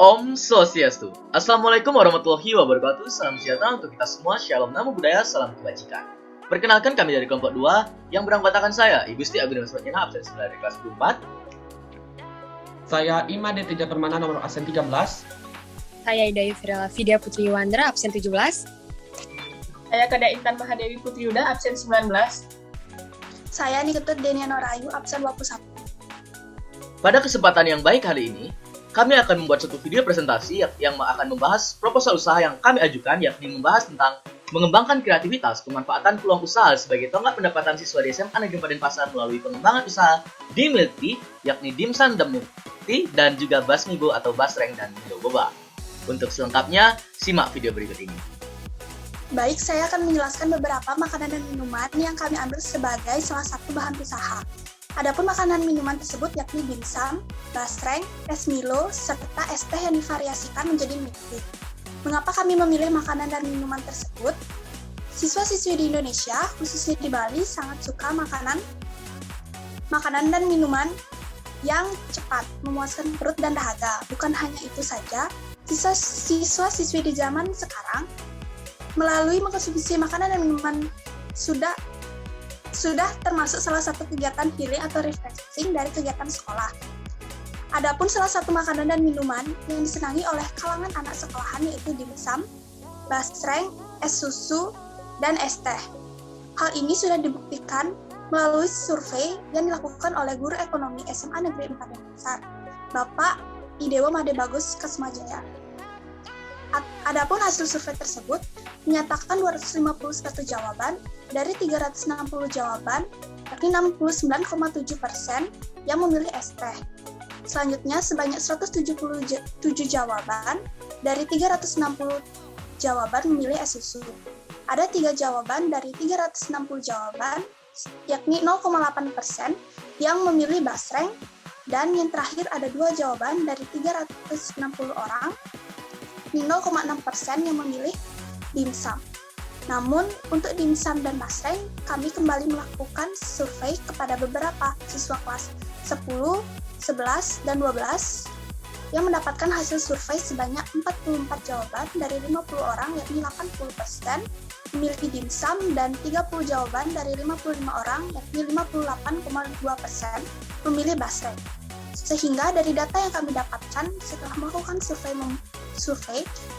Om Swastiastu. Assalamualaikum warahmatullahi wabarakatuh. Salam sejahtera untuk kita semua. Shalom, namo buddhaya, salam kebajikan. Perkenalkan, kami dari kelompok 2 yang beranggotakan saya, Ibu Gusti Agustina Swatina, absen 9 dari kelas 4. Saya Ima Deteja Permana, nomor absen 13. Saya Ida Yufirela Vidya Putri Wandra, absen 17. Saya Kada Intan Mahadewi Putri Yuda, absen 19. Saya Niketut Deniano Rayu, absen 21. Pada kesempatan yang baik hari ini, kami akan membuat satu video presentasi yang akan membahas proposal usaha yang kami ajukan, yakni membahas tentang mengembangkan kreativitas, pemanfaatan peluang usaha sebagai tonggak pendapatan siswa di SMA Negeri Denpasar melalui pengembangan usaha di Milk-Tea, yakni Dimsum dan Milk-Tea, dan juga Basmibo atau Basreng dan Milo Boba. Untuk selengkapnya, simak video berikut ini. Baik, saya akan menjelaskan beberapa makanan dan minuman yang kami ambil sebagai salah satu bahan usaha. Adapun makanan minuman tersebut yakni dimsum, basreng, es Milo, serta es teh yang divariasikan menjadi milk-tea. Mengapa kami memilih makanan dan minuman tersebut? Siswa-siswi di Indonesia, khususnya di Bali, sangat suka makanan dan minuman yang cepat, memuaskan perut dan dahaga. Bukan hanya itu saja, siswa-siswi di zaman sekarang melalui mengkonsumsi makanan dan minuman sudah termasuk salah satu kegiatan healing atau refreshing dari kegiatan sekolah. Adapun salah satu makanan dan minuman yang disenangi oleh kalangan anak sekolahan yaitu dimsum, basreng, es susu, dan es teh. Hal ini sudah dibuktikan melalui survei yang dilakukan oleh guru ekonomi SMA Negeri 4 Denpasar, Bapak Idewo Made Bagus Kasmajaya. Adapun hasil survei tersebut menyatakan 251 jawaban dari 360 jawaban, yakni 69,7% yang memilih es teh. Selanjutnya, sebanyak 177 jawaban dari 360 jawaban memilih es susu. Ada 3 jawaban dari 360 jawaban, yakni 0,8% yang memilih basreng, dan yang terakhir ada 2 jawaban dari 360 orang, 0,6% yang memilih dimsum. Namun, untuk dimsum dan basreng, kami kembali melakukan survei kepada beberapa siswa kelas 10, 11, dan 12 yang mendapatkan hasil survei sebanyak 44 jawaban dari 50 orang, yakni 80% memilih dimsum, dan 30 jawaban dari 55 orang, yakni 58,2% memilih basreng. Sehingga dari data yang kami dapatkan setelah melakukan survei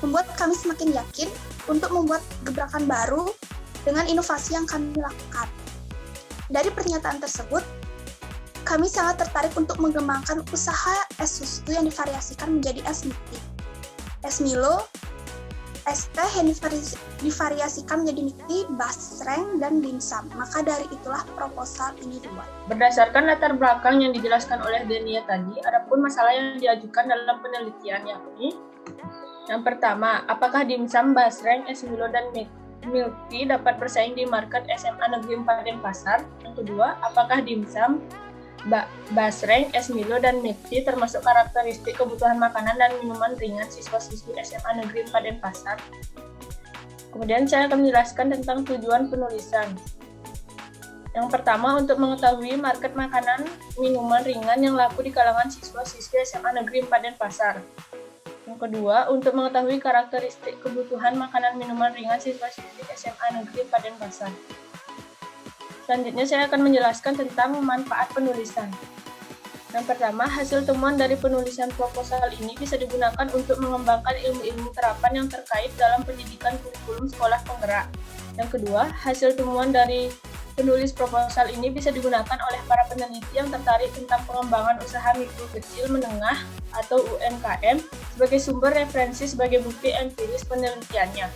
membuat kami semakin yakin untuk membuat gebrakan baru dengan inovasi yang kami lakukan. Dari pernyataan tersebut, kami sangat tertarik untuk mengembangkan usaha es susu yang divariasikan menjadi es milk-tea, es Milo, es teh yang divariasikan menjadi milk-tea, basreng, dan dimsum. Maka dari itulah proposal ini dibuat. Berdasarkan latar belakang yang dijelaskan oleh Denia tadi, adapun masalah yang diajukan dalam penelitian yakni yang pertama, apakah dimsum, basreng, es Milo, dan milk-tea dapat bersaing di market SMA Negeri 4 Denpasar? Yang kedua, apakah dimsum, basreng, es Milo, dan milk-tea termasuk karakteristik kebutuhan makanan dan minuman ringan siswa-siswi SMA Negeri 4 Denpasar? Kemudian saya akan menjelaskan tentang tujuan penulisan. Yang pertama, untuk mengetahui market makanan minuman ringan yang laku di kalangan siswa-siswi SMA Negeri 4 Denpasar. Yang kedua, untuk mengetahui karakteristik kebutuhan makanan minuman ringan siswa-siswi SMA Negeri 4 Denpasar. Selanjutnya saya akan menjelaskan tentang manfaat penulisan. Yang pertama, hasil temuan dari penulisan proposal ini bisa digunakan untuk mengembangkan ilmu-ilmu terapan yang terkait dalam pendidikan kurikulum sekolah penggerak. Yang kedua, hasil temuan dari penulis proposal ini bisa digunakan oleh para peneliti yang tertarik tentang pengembangan usaha mikro kecil menengah atau UMKM sebagai sumber referensi sebagai bukti empiris penelitiannya.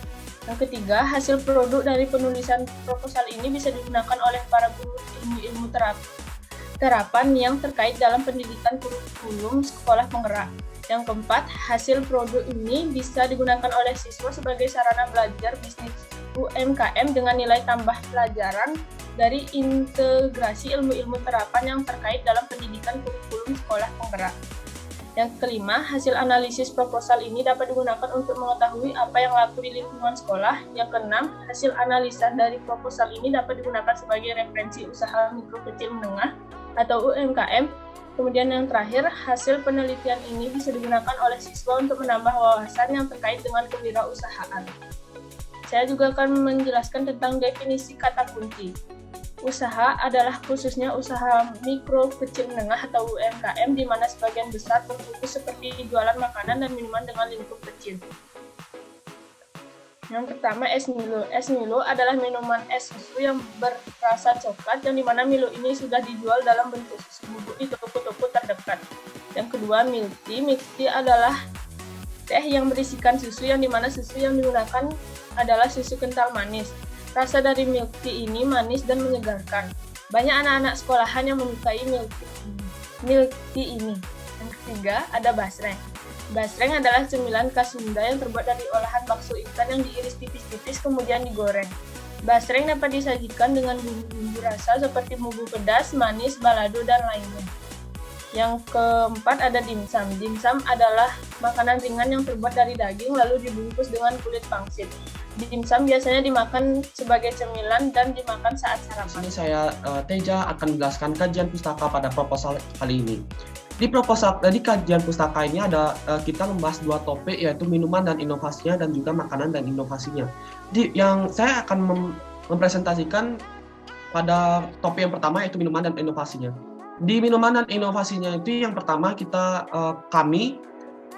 Yang ketiga, hasil produk dari penulisan proposal ini bisa digunakan oleh para guru ilmu-ilmu terapan yang terkait dalam pendidikan kurikulum sekolah penggerak. Yang keempat, hasil produk ini bisa digunakan oleh siswa sebagai sarana belajar bisnis UMKM dengan nilai tambah pelajaran dari integrasi ilmu-ilmu terapan yang terkait dalam pendidikan kurikulum sekolah penggerak. Yang kelima, hasil analisis proposal ini dapat digunakan untuk mengetahui apa yang laku di lingkungan sekolah. Yang keenam, hasil analisa dari proposal ini dapat digunakan sebagai referensi usaha mikro kecil menengah atau UMKM Kemudian yang terakhir, hasil penelitian ini bisa digunakan oleh siswa untuk menambah wawasan yang terkait dengan kewirausahaan. Saya juga akan menjelaskan tentang definisi kata kunci. Usaha adalah khususnya usaha mikro, kecil, menengah atau UMKM di mana sebagian besar berfokus seperti jualan makanan dan minuman dengan lingkup kecil. Yang pertama, es Milo. Es Milo adalah minuman es susu yang berrasa coklat yang dimana Milo ini sudah dijual dalam bentuk susu bubuk di toko-toko terdekat. Yang kedua, milk tea. Milk tea adalah teh yang berisikan susu yang dimana susu yang digunakan adalah susu kental manis. Rasa dari milk tea ini manis dan menyegarkan. Banyak anak-anak sekolahan yang menyukai milk tea ini. Yang ketiga, ada basreng. Basreng adalah cemilan khas Sunda yang terbuat dari olahan bakso ikan yang diiris tipis-tipis kemudian digoreng. Basreng dapat disajikan dengan bumbu-bumbu rasa seperti bumbu pedas, manis, balado, dan lainnya. Yang keempat ada dimsum. Dimsum adalah makanan ringan yang terbuat dari daging lalu dibungkus dengan kulit pangsit. Dimsum biasanya dimakan sebagai cemilan dan dimakan saat Di sarapan. sini saya Teja akan menjelaskan kajian pustaka pada proposal kali ini. Di kajian pustaka ini ada kita membahas dua topik yaitu minuman dan inovasinya dan juga makanan dan inovasinya. Yang saya akan mempresentasikan pada topik yang pertama yaitu minuman dan inovasinya. Di minuman dan inovasinya itu yang pertama kami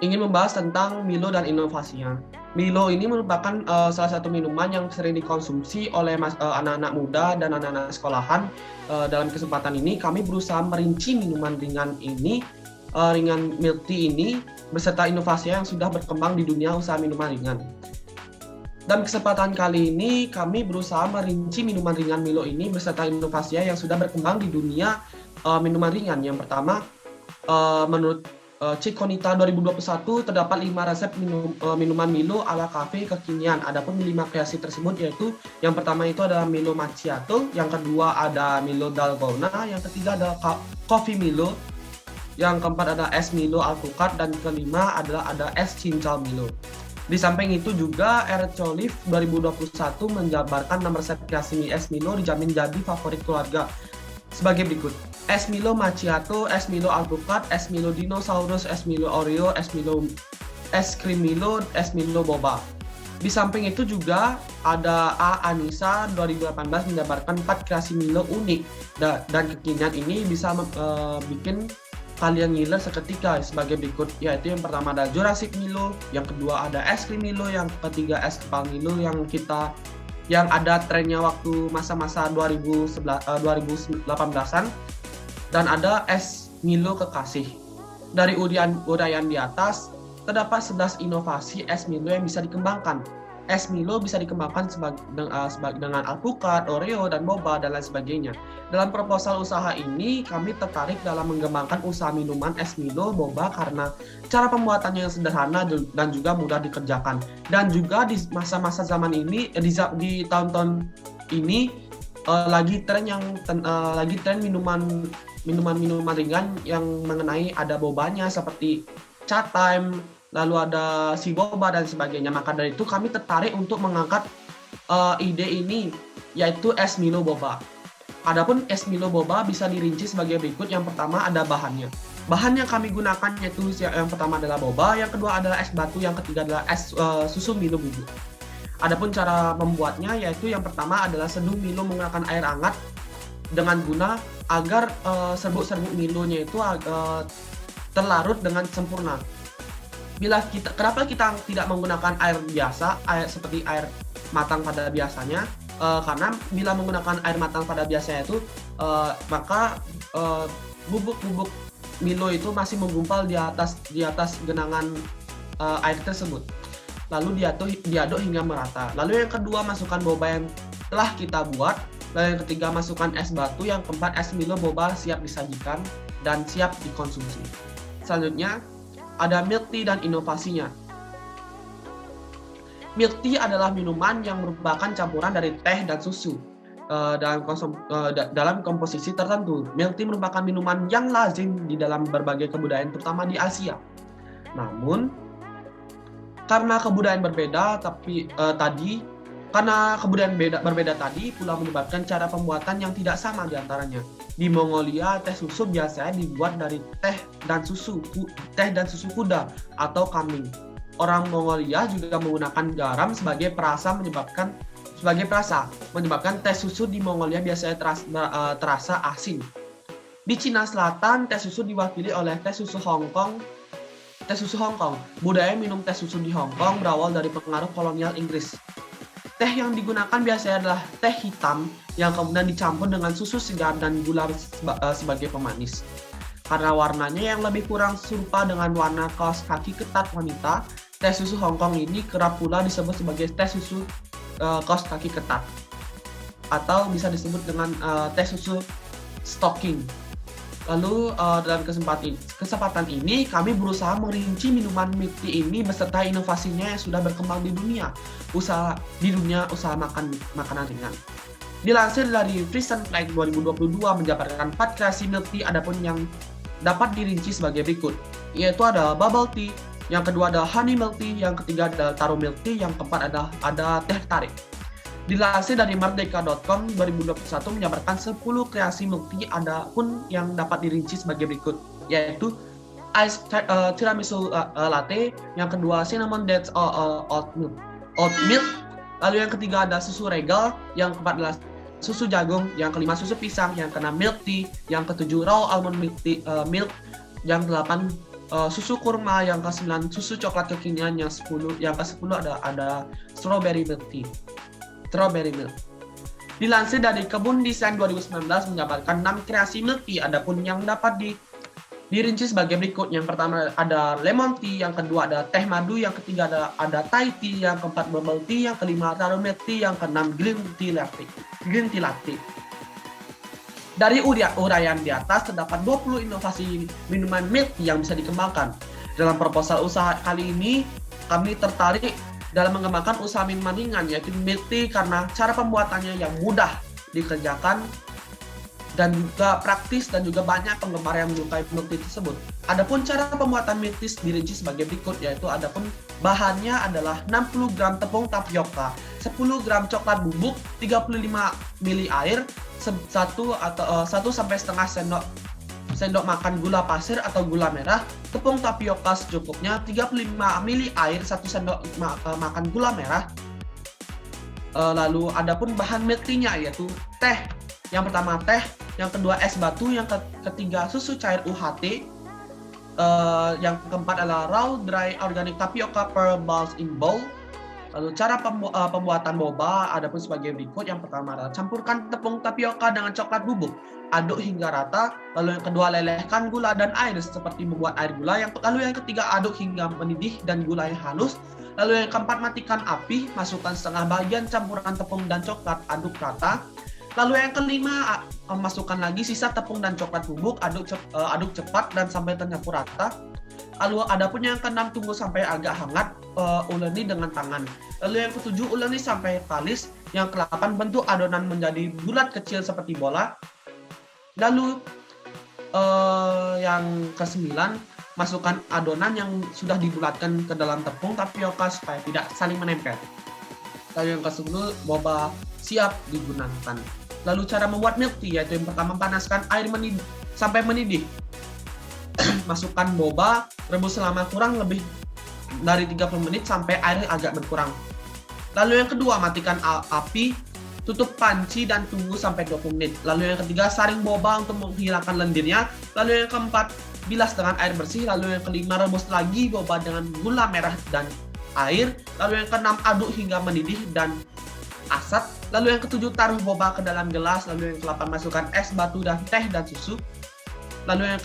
ingin membahas tentang Milo dan inovasinya. Milo ini merupakan salah satu minuman yang sering dikonsumsi oleh anak-anak muda dan anak-anak sekolahan. Dalam kesempatan ini kami berusaha merinci minuman ringan milk tea ini beserta inovasinya yang sudah berkembang di dunia usaha minuman ringan. Dalam kesempatan kali ini kami berusaha merinci minuman ringan Milo ini beserta inovasinya yang sudah berkembang di dunia minuman ringan. Yang pertama, menurut Cikonita 2021 terdapat 5 resep minuman Milo ala kafe kekinian. Adapun 5 kreasi tersebut yaitu yang pertama itu adalah Milo Macchiato, yang kedua ada Milo Dalgona, yang ketiga ada Coffee Milo, yang keempat ada es Milo Alpukat, dan kelima adalah ada es cincau Milo. Di samping itu juga Ercolif 2021 menjabarkan 6 resep kreasi es Milo dijamin jadi favorit keluarga sebagai berikut: es Milo Macchiato, es Milo Alpukat, es Milo Dinosaurus, es Milo Oreo, es krim Milo, es Milo Boba. Di samping itu juga ada Anissa 2018 menjabarkan 4 kreasi Milo unik dan kekinian ini bisa bikin kalian ngiler seketika sebagai berikut, yaitu yang pertama ada Jurassic Milo, yang kedua ada es krim Milo, yang ketiga es kepal Milo yang ada trennya waktu masa-masa 2018-an, dan ada es Milo Kekasih. Dari uraian di atas, terdapat 11 inovasi es Milo yang bisa dikembangkan. Es Milo bisa dikembangkan dengan alpukat, Oreo, dan boba, dan lain sebagainya. Dalam proposal usaha ini, kami tertarik dalam mengembangkan usaha minuman es Milo boba karena cara pembuatannya yang sederhana dan juga mudah dikerjakan. Dan juga di masa-masa zaman ini, di tahun-tahun ini, lagi tren minuman ringan yang mengenai ada bobanya seperti Chat Time, lalu ada si boba dan sebagainya. Maka dari itu kami tertarik untuk mengangkat ide ini, yaitu es Milo boba. Adapun es Milo boba bisa dirinci sebagai berikut. Yang pertama ada bahannya. Bahan yang kami gunakan yaitu yang pertama adalah boba, yang kedua adalah es batu, yang ketiga adalah es susu Milo bubuk. Adapun cara membuatnya yaitu yang pertama adalah seduh Milo menggunakan air hangat dengan guna agar serbuk-serbuk Milonya itu terlarut dengan sempurna. Kenapa kita tidak menggunakan air biasa, seperti air matang pada biasanya? Karena bila menggunakan air matang pada biasanya itu, maka bubuk-bubuk Milo itu masih menggumpal di atas genangan air tersebut. Lalu diaduk hingga merata. Lalu yang kedua, masukkan boba yang telah kita buat. Lalu yang ketiga, masukkan es batu. Yang keempat, es Milo boba siap disajikan dan siap dikonsumsi. Selanjutnya ada milk tea dan inovasinya. Milk tea adalah minuman yang merupakan campuran dari teh dan susu dalam komposisi tertentu. Milk tea merupakan minuman yang lazim di dalam berbagai kebudayaan, terutama di Asia. Namun, karena kebudayaan berbeda berbeda tadi pula menyebabkan cara pembuatan yang tidak sama di antaranya. Di Mongolia, teh susu biasanya dibuat dari teh dan susu kuda atau kambing. Orang Mongolia juga menggunakan garam sebagai perasa menyebabkan teh susu di Mongolia biasanya terasa asin. Di Cina Selatan, teh susu diwakili oleh teh susu Hong Kong. Budaya minum teh susu di Hong Kong berawal dari pengaruh kolonial Inggris. Teh yang digunakan biasanya adalah teh hitam yang kemudian dicampur dengan susu segar dan gula sebagai pemanis. Karena warnanya yang lebih kurang serupa dengan warna kaos kaki ketat wanita, teh susu Hong Kong ini kerap pula disebut sebagai teh susu kaos kaki ketat, atau bisa disebut dengan teh susu stocking. Lalu dalam kesempatan ini kami berusaha merinci minuman milk tea ini beserta inovasinya yang sudah berkembang di dunia usaha makanan ringan. Dilansir dari Frisian Flag 2022 menjabarkan 4 kreasi milk tea adapun yang dapat dirinci sebagai berikut, yaitu ada bubble tea, yang kedua ada honey milk tea, yang ketiga ada taro milk tea, yang keempat ada teh tarik. Dilansir dari merdeka.com 2021 menjabarkan 10 kreasi milk tea adapun yang dapat dirinci sebagai berikut, yaitu ice tiramisu latte, yang kedua cinnamon dates oat milk, lalu yang ketiga ada susu regal, yang keempat adalah susu jagung, yang kelima susu pisang, yang keenam milk tea, yang ketujuh raw almond milk, yang delapan susu kurma, yang ke-9 susu coklat kekinian, yang ke-10 ada strawberry milk. Dilansir dari Kebun Desain 2019 menjabarkan 6 kreasi milk tea adapun yang dapat dirinci sebagai berikut. Yang pertama ada lemon tea, yang kedua ada teh madu, yang ketiga ada Thai tea, yang keempat bubble tea, yang kelima taro milk tea, yang keenam green tea latte. Dari uraian di atas terdapat 20 inovasi minuman milk tea yang bisa dikembangkan. Dalam proposal usaha kali ini kami tertarik dalam mengembangkan usaha minuman ringan yaitu milk tea karena cara pembuatannya yang mudah dikerjakan dan juga praktis dan juga banyak penggemar yang menyukai milk tea tersebut. Adapun cara pembuatan milk tea dirinci sebagai berikut, yaitu adapun bahannya adalah 60 gram tepung tapioka, 10 gram coklat bubuk, 35 ml air, 1 sampai setengah sendok makan gula pasir atau gula merah, tepung tapioka secukupnya, 35 ml air, 1 sendok makan gula merah. Lalu adapun bahan milk tea-nya yaitu teh. Yang pertama teh, yang kedua es batu, yang ketiga susu cair UHT, yang keempat adalah raw dry organic tapioca per balls in bowl. Lalu cara pembuatan boba adapun sebagai berikut. Yang pertama adalah campurkan tepung tapioka dengan coklat bubuk, aduk hingga rata. Lalu yang kedua lelehkan gula dan air seperti membuat air gula. Lalu yang ketiga aduk hingga mendidih dan gula yang halus. Lalu yang keempat matikan api, masukkan setengah bagian campuran tepung dan coklat, aduk rata. Lalu yang kelima masukkan lagi sisa tepung dan coklat bubuk, aduk cepat dan sampai tercampur rata. Lalu adapun yang keenam tunggu sampai agak hangat, uleni dengan tangan. Lalu yang ketujuh uleni sampai kalis. Yang ke-8 bentuk adonan menjadi bulat kecil seperti bola. Lalu yang ke-9 masukkan adonan yang sudah dibulatkan ke dalam tepung tapioka supaya tidak saling menempel. Lalu yang ke-10 boba siap digunakan. Lalu cara membuat milk tea yaitu yang pertama panaskan air sampai mendidih. Masukkan boba, rebus selama kurang lebih dari 30 menit sampai air agak berkurang. Lalu yang kedua matikan api, tutup panci dan tunggu sampai 20 menit. Lalu yang ketiga saring boba untuk menghilangkan lendirnya. Lalu yang keempat bilas dengan air bersih. Lalu yang kelima rebus lagi boba dengan gula merah dan air. Lalu yang keenam aduk hingga mendidih dan asat. Lalu yang ketujuh taruh boba ke dalam gelas. Lalu yang ke-8 masukkan es batu dan teh dan susu. Lalu yang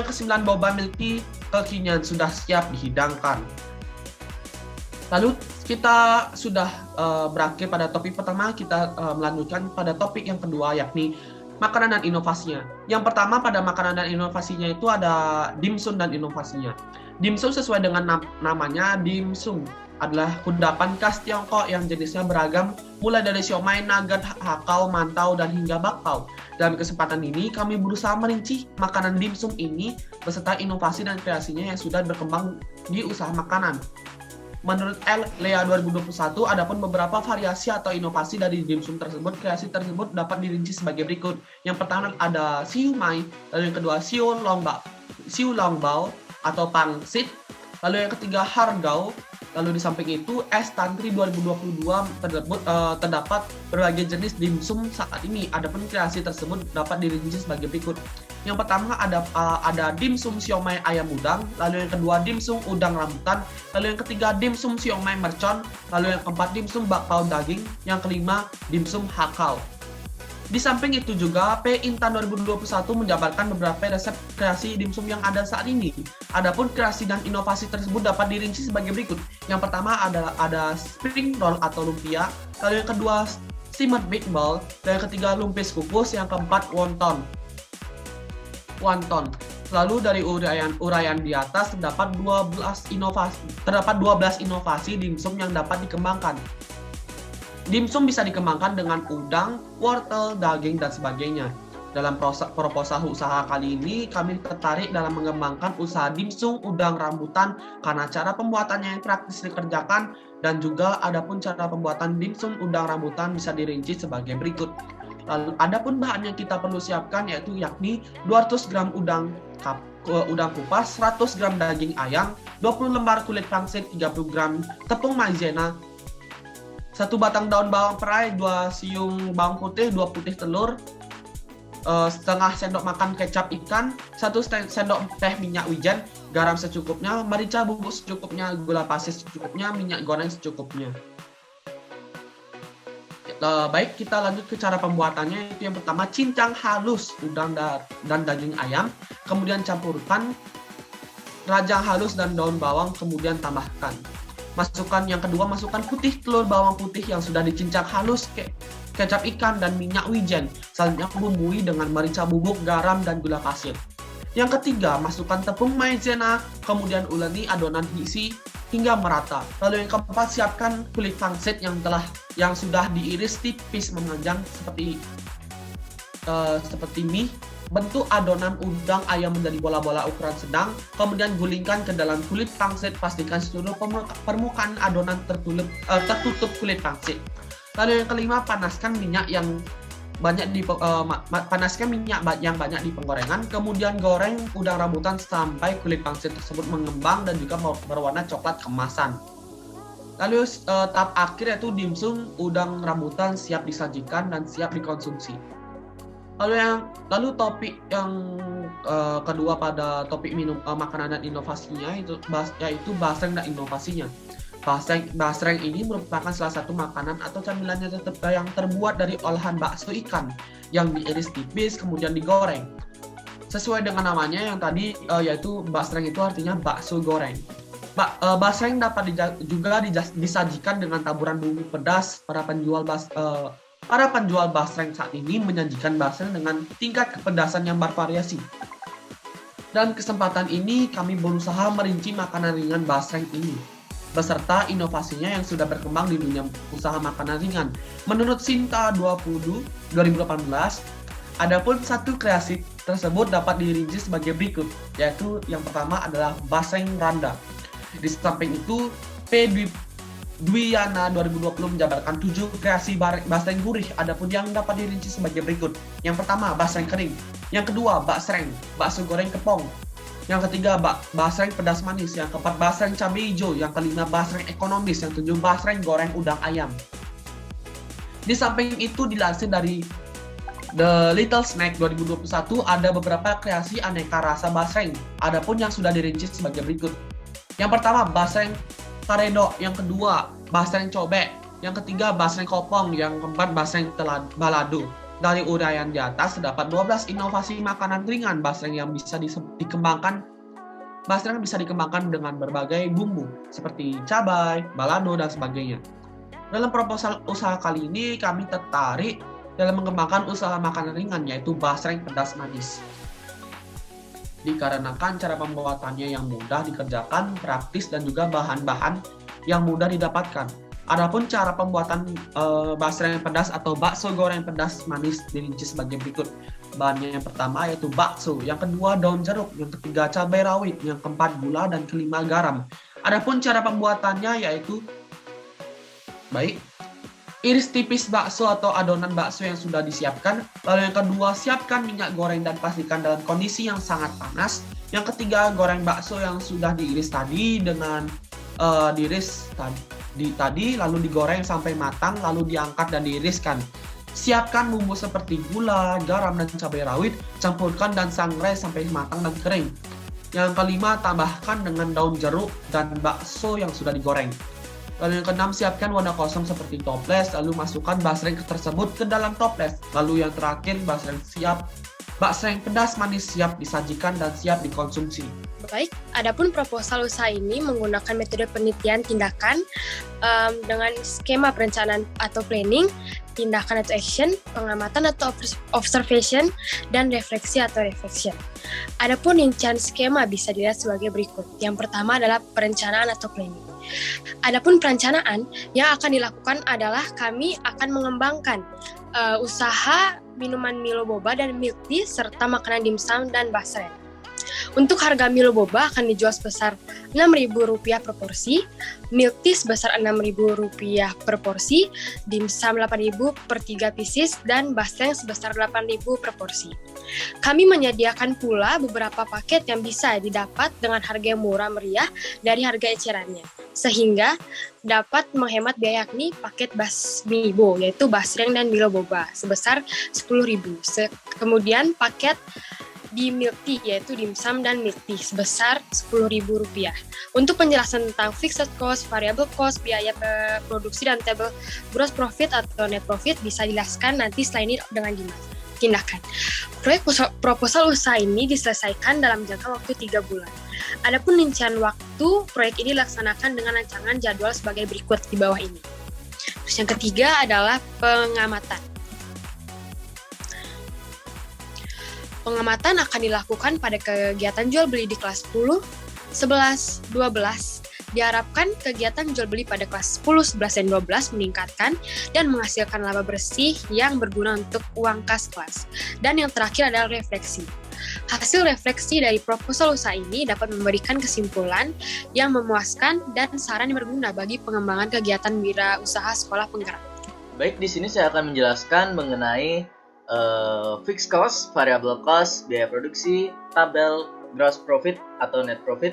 ke-9 boba milk tea kekinian sudah siap dihidangkan. Lalu kita sudah berakhir pada topik pertama, kita melanjutkan pada topik yang kedua yakni makanan dan inovasinya. Yang pertama pada makanan dan inovasinya itu ada dimsum dan inovasinya. Dimsum sesuai dengan namanya, dimsum adalah kudapan khas Tiongkok yang jenisnya beragam, mulai dari siomay, nugget, hakau, mantau, dan hingga bakpao. Dalam kesempatan ini, kami berusaha merinci makanan dimsum ini beserta inovasi dan kreasinya yang sudah berkembang di usaha makanan. Menurut Lea 2021, adapun beberapa variasi atau inovasi dari dimsum tersebut, kreasi tersebut dapat dirinci sebagai berikut. Yang pertama ada siumai, lalu yang kedua siu longbao atau pangsit, lalu yang ketiga hargao, lalu di samping itu es tantri 2022 terdapat berbagai jenis dimsum saat ini. Adapun kreasi tersebut dapat dirinci sebagai berikut. Yang pertama ada dimsum siomay ayam udang, lalu yang kedua dimsum udang rambutan, lalu yang ketiga dimsum siomay mercon, lalu yang keempat dimsum bakpao daging, yang kelima dimsum hakau. Di samping itu juga P Intan 2021 menjabarkan beberapa resep kreasi dimsum yang ada saat ini. Adapun kreasi dan inovasi tersebut dapat dirinci sebagai berikut. Yang pertama ada spring roll atau lumpia, lalu yang kedua steamed meatball, dan yang ketiga lumpis kukus, yang keempat wonton. Lalu dari uraian di atas terdapat 12 inovasi dimsum yang dapat dikembangkan. Dimsum bisa dikembangkan dengan udang, wortel, daging, dan sebagainya. Dalam proposal usaha kali ini, kami tertarik dalam mengembangkan usaha dimsum udang rambutan karena cara pembuatannya yang praktis dikerjakan, dan juga adapun cara pembuatan dimsum udang rambutan bisa dirinci sebagai berikut. Lalu adapun bahan yang kita perlu siapkan yakni 200 gram udang kupas, 100 gram daging ayam, 20 lembar kulit pangsit, 30 gram tepung maizena, 1 batang daun bawang perai, 2 siung bawang putih, 2 putih telur, setengah sendok makan kecap ikan, 1 sendok teh minyak wijen, garam secukupnya, merica bubuk secukupnya, gula pasir secukupnya, minyak goreng secukupnya. Baik, kita lanjut ke cara pembuatannya. Itu yang pertama, cincang halus udang dan daging ayam, kemudian campurkan rajang halus dan daun bawang, kemudian tambahkan. Yang kedua, masukkan putih telur bawang putih yang sudah dicincang halus, kecap ikan, dan minyak wijen. Selanjutnya bumbui dengan merica bubuk, garam, dan gula pasir. Yang ketiga, masukkan tepung maizena, kemudian uleni adonan isi hingga merata. Lalu yang keempat, siapkan kulit pangsit yang sudah diiris tipis memanjang seperti mie. Bentuk adonan udang ayam menjadi bola-bola ukuran sedang, kemudian gulingkan ke dalam kulit pangsit. Pastikan seluruh permukaan adonan tertutup kulit pangsit. Lalu yang kelima, panaskan minyak yang banyak di penggorengan, kemudian goreng udang rambutan sampai kulit pangsit tersebut mengembang dan juga berwarna coklat kemasan. Lalu tahap akhir yaitu dimsum udang rambutan siap disajikan dan siap dikonsumsi. Lalu topik yang kedua pada topik makanan dan inovasinya yaitu basreng dan inovasinya. Basreng ini merupakan salah satu makanan atau camilan yang terbuat dari olahan bakso ikan yang diiris tipis kemudian digoreng. Sesuai dengan namanya yang tadi yaitu basreng itu artinya bakso goreng. Basreng dapat juga disajikan dengan taburan bumbu pedas. Para penjual basreng saat ini menyajikan basreng dengan tingkat kepedasan yang bervariasi. Dan kesempatan ini kami berusaha merinci makanan ringan basreng ini beserta inovasinya yang sudah berkembang di dunia usaha makanan ringan. Menurut Sinta 2018, adapun satu kreasi tersebut dapat dirinci sebagai berikut, yaitu yang pertama adalah basreng randa. Di samping itu, P. Dwiyana 2020 menjabarkan 7 kreasi basreng gurih, adapun yang dapat dirinci sebagai berikut. Yang pertama, basreng kering. Yang kedua, basreng, bakso goreng kepong. Yang ketiga, basreng pedas manis. Yang keempat, basreng cabai hijau. Yang kelima, basreng ekonomis. Yang ketujuh, basreng goreng udang ayam. Di samping itu, dilansir dari The Little Snack 2021, ada beberapa kreasi aneka rasa basreng. Adapun yang sudah dirinci sebagai berikut. Yang pertama, basreng karedok. Yang kedua, basreng cobek. Yang ketiga, basreng kopong. Yang keempat, basreng balado. Dari uraian di atas terdapat 12 inovasi makanan ringan basreng yang bisa dikembangkan. Basreng bisa dikembangkan dengan berbagai bumbu seperti cabai, balado, dan sebagainya. Dalam proposal usaha kali ini kami tertarik dalam mengembangkan usaha makanan ringan yaitu basreng pedas manis. Dikarenakan cara pembuatannya yang mudah dikerjakan, praktis, dan juga bahan-bahan yang mudah didapatkan. Adapun cara pembuatan basreng pedas atau bakso goreng pedas manis dirinci sebagai berikut. Bahannya yang pertama yaitu bakso, yang kedua daun jeruk, yang ketiga cabai rawit, yang keempat gula, dan kelima garam. Adapun cara pembuatannya yaitu baik, iris tipis bakso atau adonan bakso yang sudah disiapkan. Lalu yang kedua, siapkan minyak goreng dan pastikan dalam kondisi yang sangat panas. Yang ketiga, goreng bakso yang sudah diiris tadi dengan diiris tadi lalu digoreng sampai matang, lalu diangkat dan diiriskan. Siapkan bumbu seperti gula, garam, dan cabai rawit, campurkan dan sangrai sampai matang dan kering. Yang kelima, tambahkan dengan daun jeruk dan bakso yang sudah digoreng. Lalu yang keenam, siapkan wadah kosong seperti toples, lalu masukkan basreng tersebut ke dalam toples. Lalu yang terakhir, basreng pedas manis siap disajikan dan siap dikonsumsi. Baik, adapun proposal usaha ini menggunakan metode penelitian tindakan dengan skema perencanaan atau planning, tindakan atau action, pengamatan atau observation, dan refleksi atau reflection. Adapun rincian skema bisa dilihat sebagai berikut. Yang pertama adalah perencanaan atau planning. Adapun perencanaan yang akan dilakukan adalah kami akan mengembangkan usaha minuman Milo Boba dan milk tea serta makanan dimsum dan basreng. Untuk harga Milo Boba akan dijual sebesar Rp6.000 per porsi, milk tea sebesar Rp6.000 per porsi, dimsum Rp8.000 per 3 pieces, dan basreng sebesar Rp8.000 per porsi. Kami menyediakan pula beberapa paket yang bisa didapat dengan harga yang murah meriah dari harga ecerannya, sehingga dapat menghemat biaya, yakni paket Basmibo, yaitu basreng dan Milo Boba sebesar Rp10.000. Kemudian paket di milk tea yaitu dimsum dan milk tea sebesar Rp10.000. Untuk penjelasan tentang fixed cost, variable cost, biaya produksi dan table gross profit atau net profit bisa dijelaskan nanti setelah ini dengan tindakan. Proyek proposal usaha ini diselesaikan dalam jangka waktu 3 bulan. Adapun rincian waktu proyek ini dilaksanakan dengan rancangan jadwal sebagai berikut di bawah ini. Terus yang ketiga adalah pengamatan. Pengamatan akan dilakukan pada kegiatan jual beli di kelas 10, 11, 12. Diharapkan kegiatan jual beli pada kelas 10, 11, dan 12 meningkatkan dan menghasilkan laba bersih yang berguna untuk uang kas kelas. Dan yang terakhir adalah refleksi. Hasil refleksi dari proposal usaha ini dapat memberikan kesimpulan yang memuaskan dan saran yang berguna bagi pengembangan kegiatan wirausaha sekolah penggerak. Baik, di sini saya akan menjelaskan mengenai fixed cost, variable cost, biaya produksi, tabel gross profit atau net profit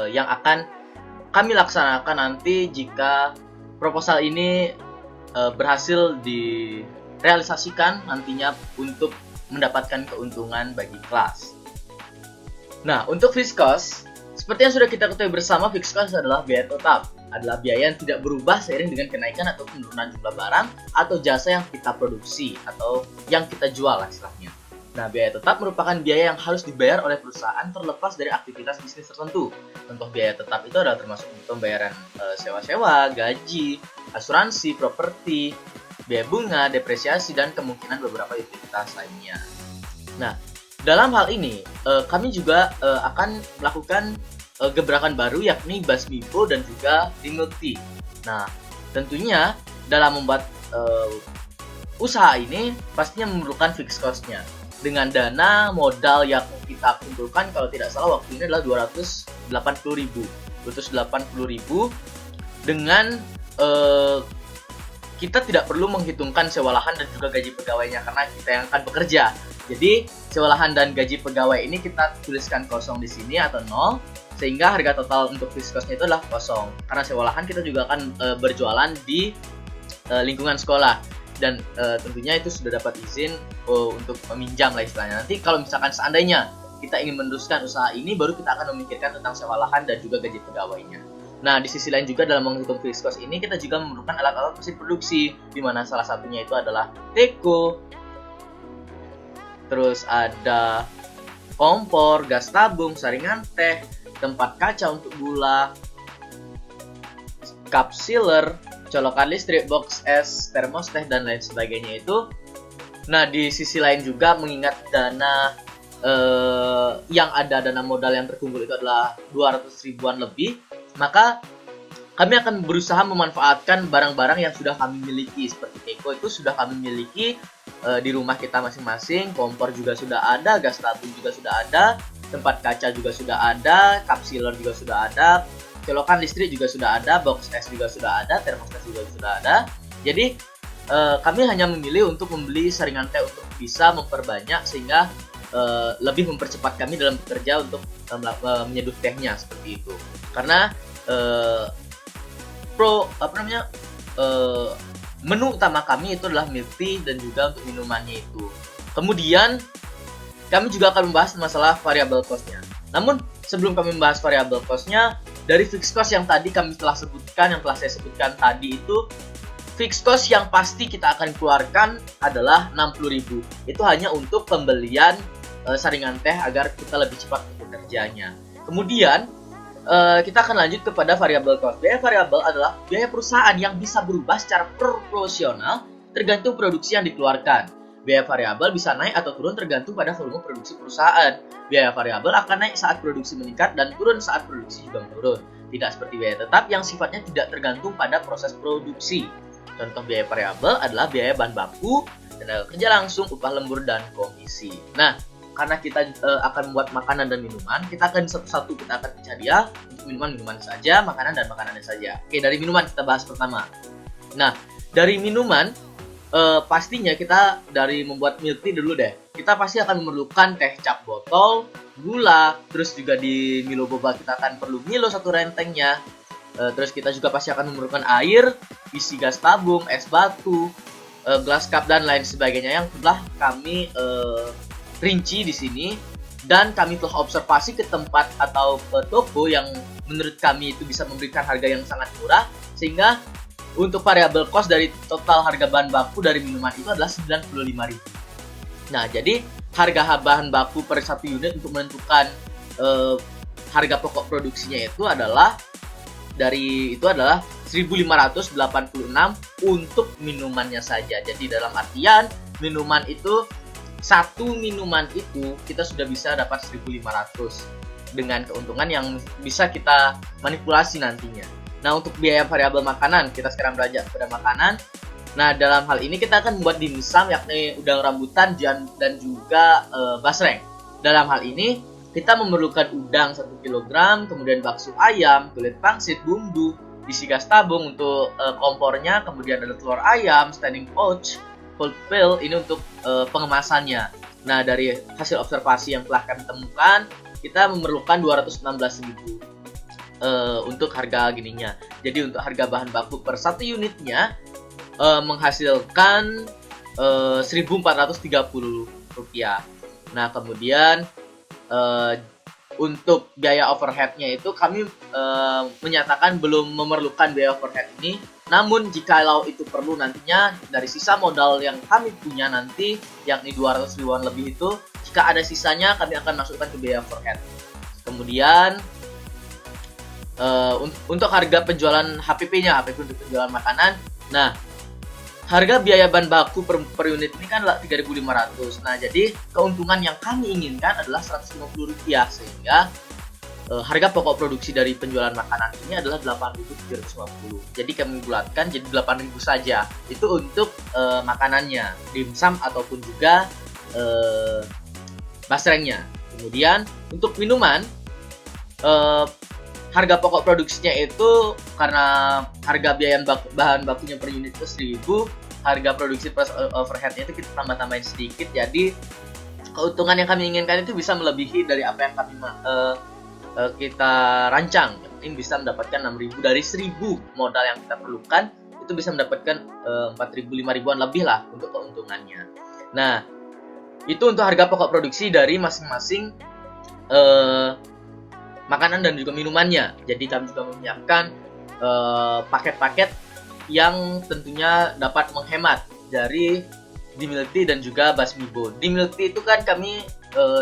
yang akan kami laksanakan nanti jika proposal ini berhasil direalisasikan nantinya untuk mendapatkan keuntungan bagi kelas. Nah, untuk fixed cost, seperti yang sudah kita ketahui bersama, fixed cost adalah biaya tetap, adalah biaya yang tidak berubah seiring dengan kenaikan atau penurunan jumlah barang atau jasa yang kita produksi atau yang kita jual istilahnya. Nah, biaya tetap merupakan biaya yang harus dibayar oleh perusahaan terlepas dari aktivitas bisnis tertentu. Contoh biaya tetap itu adalah termasuk pembayaran sewa-sewa, gaji, asuransi, properti, biaya bunga, depresiasi, dan kemungkinan beberapa utilitas lainnya. Nah, dalam hal ini kami juga akan melakukan gebrakan baru yakni Basmibo dan juga milk tea. Nah, tentunya dalam membuat usaha ini pastinya memerlukan fixed cost-nya. Dengan dana modal yang kita kumpulkan kalau tidak salah waktu ini adalah 280.000. 280.000 dengan kita tidak perlu menghitungkan sewa lahan dan juga gaji pegawainya karena kita yang akan bekerja. Jadi sewa lahan dan gaji pegawai ini kita tuliskan kosong di sini atau 0, sehingga harga total untuk fixed cost-nya itu adalah kosong. Karena sewa lahan kita juga akan berjualan di lingkungan sekolah dan tentunya itu sudah dapat izin untuk meminjam lah istilahnya. Nanti kalau misalkan seandainya kita ingin meneruskan usaha ini, baru kita akan memikirkan tentang sewa lahan dan juga gaji pegawainya. Nah, di sisi lain juga dalam menghitung fixed cost ini kita juga memerlukan alat-alat mesin produksi, di mana salah satunya itu adalah teko, terus ada kompor, gas tabung, saringan teh, tempat kaca untuk gula, cup sealer, colokan listrik, box es, termos teh, dan lain sebagainya itu. Nah, di sisi lain juga mengingat dana yang ada dana modal yang terkumpul itu adalah 200 ribuan lebih, maka kami akan berusaha memanfaatkan barang-barang yang sudah kami miliki. Seperti teko itu sudah kami miliki di rumah kita masing-masing, kompor juga sudah ada, gas tabung juga sudah ada, tempat kaca juga sudah ada, cup sealer juga sudah ada, colokan listrik juga sudah ada, box es juga sudah ada, termostat juga sudah ada. Jadi kami hanya memilih untuk membeli saringan teh untuk bisa memperbanyak sehingga lebih mempercepat kami dalam bekerja untuk menyeduh tehnya seperti itu. Karena menu utama kami itu adalah milk tea dan juga untuk minumannya itu. Kemudian kami juga akan membahas masalah variable cost-nya. Namun sebelum kami membahas variable cost-nya, dari fixed cost yang tadi kami telah sebutkan, yang telah saya sebutkan tadi itu, fixed cost yang pasti kita akan keluarkan adalah 60.000. Itu hanya untuk pembelian saringan teh agar kita lebih cepat bekerjanya. Kemudian kita akan lanjut kepada variable cost. Biaya variabel adalah biaya perusahaan yang bisa berubah secara proporsional tergantung produksi yang dikeluarkan. Biaya variabel bisa naik atau turun tergantung pada volume produksi perusahaan. Biaya variabel akan naik saat produksi meningkat dan turun saat produksi juga menurun. Tidak seperti biaya tetap yang sifatnya tidak tergantung pada proses produksi. Contoh biaya variabel adalah biaya bahan baku, tenaga kerja langsung, upah lembur, dan komisi. Nah, karena kita akan membuat makanan dan minuman, kita akan satu-satu kita akan pecah dia untuk minuman saja, makanan dan makanannya saja. Oke, dari minuman kita bahas pertama. Nah, dari minuman pastinya kita dari membuat milk tea dulu deh. Kita pasti akan memerlukan teh cap botol, gula, terus juga di Milo Boba kita akan perlu Milo satu rentengnya. Terus kita juga pasti akan memerlukan air, isi gas tabung, es batu, glass cup dan lain sebagainya yang telah kami rinci di sini, dan kami telah observasi ke tempat atau toko yang menurut kami itu bisa memberikan harga yang sangat murah, sehingga untuk variable cost dari total harga bahan baku dari minuman itu adalah 95.000. Nah, jadi harga bahan baku per satu unit untuk menentukan harga pokok produksinya itu adalah 1.586 untuk minumannya saja. Jadi dalam artian minuman itu, satu minuman itu kita sudah bisa dapat 1.500 dengan keuntungan yang bisa kita manipulasi nantinya. Nah, untuk biaya variabel makanan, kita sekarang belajar pada makanan. Nah, dalam hal ini kita akan membuat dimsum, yakni udang rambutan dan juga basreng. Dalam hal ini, kita memerlukan udang 1 kg, kemudian bakso ayam, kulit pangsit, bumbu, isi gas tabung untuk kompornya, kemudian ada telur ayam, standing pouch, cold fill, ini untuk pengemasannya. Nah, dari hasil observasi yang telah kami temukan, kita memerlukan 216.000 untuk harga gininya. Jadi untuk harga bahan baku per satu unitnya menghasilkan 1.430 rupiah. Nah, kemudian untuk biaya overheadnya itu kami menyatakan belum memerlukan biaya overhead ini. Namun jikalau itu perlu nantinya dari sisa modal yang kami punya nanti, yakni 200 ribuan lebih itu, jika ada sisanya kami akan masukkan ke biaya overhead. Kemudian untuk harga penjualan HPP-nya, HPP untuk penjualan makanan. Nah, harga biaya bahan baku per unit ini kan 3.500. Nah, jadi keuntungan yang kami inginkan adalah Rp150, sehingga harga pokok produksi dari penjualan makanan ini adalah 8.750. Jadi kami bulatkan jadi 8.000 saja. Itu untuk makanannya, dimsum ataupun juga basrengnya. Kemudian untuk minuman, harga pokok produksinya itu karena harga biaya bahan bakunya per unit itu 1.000, harga produksi plus overheadnya itu kita tambah-tambahin sedikit, jadi keuntungan yang kami inginkan itu bisa melebihi dari apa yang kami kita rancang. Ini bisa mendapatkan 6.000 dari 1.000 modal yang kita perlukan, itu bisa mendapatkan 4.000-5.000an lebih lah untuk keuntungannya. Nah, itu untuk harga pokok produksi dari masing-masing makanan dan juga minumannya. Jadi kami juga menyiapkan paket-paket yang tentunya dapat menghemat dari di milk tea dan juga basmibo. Di milk tea itu kan kami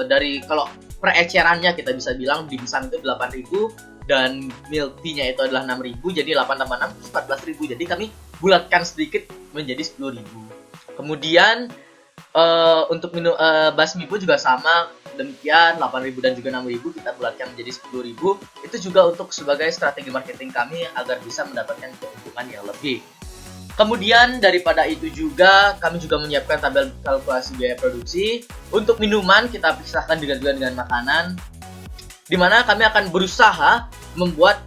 dari kalau per ecerannya kita bisa bilang dimsum itu 8.000 dan milk tea-nya itu adalah 6.000, jadi 8 tambah 6 14.000. Jadi kami bulatkan sedikit menjadi 10.000. Kemudian untuk basmibo juga sama, demikian 8.000 dan juga 6.000 kita bulatkan menjadi 10.000. Itu juga untuk sebagai strategi marketing kami agar bisa mendapatkan keuntungan yang lebih. Kemudian daripada itu juga kami juga menyiapkan tabel kalkulasi biaya produksi. Untuk minuman kita pisahkan dengan makanan, di mana kami akan berusaha membuat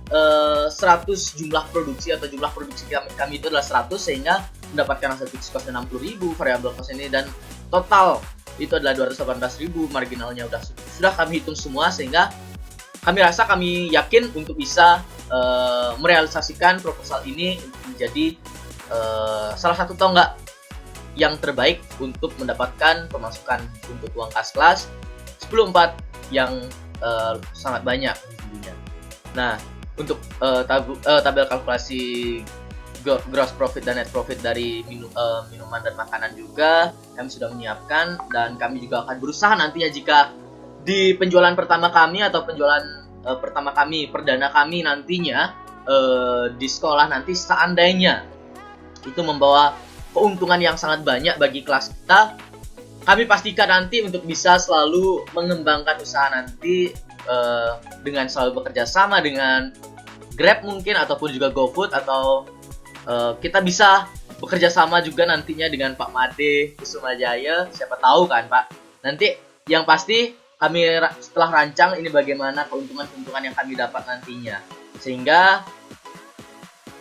100 jumlah produksi atau jumlah produksi kami itu adalah 100, sehingga mendapatkan hasil fixed cost 60.000, variable cost ini, dan total itu adalah 218.000. Marginalnya sudah kami hitung semua, sehingga kami yakin untuk bisa merealisasikan proposal ini untuk menjadi salah satu tonggak yang terbaik untuk mendapatkan pemasukan untuk uang kas kelas 10/4 yang sangat banyak tentunya. Nah, untuk tabel kalkulasi gross profit dan net profit dari minuman dan makanan juga kami sudah menyiapkan, dan kami juga akan berusaha nantinya jika di penjualan pertama kami atau penjualan pertama kami, perdana kami nantinya di sekolah nanti, seandainya itu membawa keuntungan yang sangat banyak bagi kelas kita, kami pastikan nanti untuk bisa selalu mengembangkan usaha nanti dengan selalu bekerja sama dengan Grab mungkin, ataupun juga GoFood, atau kita bisa bekerja sama juga nantinya dengan Pak Made Kusumajaya, siapa tahu kan Pak. Nanti yang pasti kami setelah rancang ini bagaimana keuntungan-keuntungan yang kami dapat nantinya, sehingga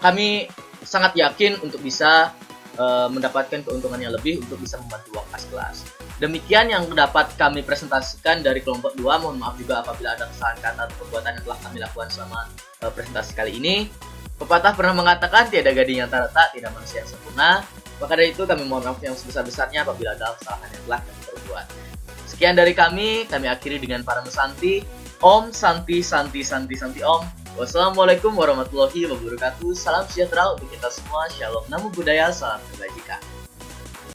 kami sangat yakin untuk bisa mendapatkan keuntungan yang lebih untuk bisa membantu uang kas kelas. Demikian yang dapat kami presentasikan dari kelompok 2. Mohon maaf juga apabila ada kesalahan kata atau perbuatan yang telah kami lakukan selama presentasi kali ini. Pepatah pernah mengatakan tiada gading yang tak retak, tidak manusia yang sempurna. Maka dari itu kami mohon maaf yang sebesar-besarnya apabila ada kesalahan yang telah kami perbuat. Sekian dari kami akhiri dengan para mesanti. Om Santi Santi Santi Santi Om. Wassalamualaikum warahmatullahi wabarakatuh. Salam sejahtera untuk kita semua. Shalom, namo buddhaya, salam kebajikan.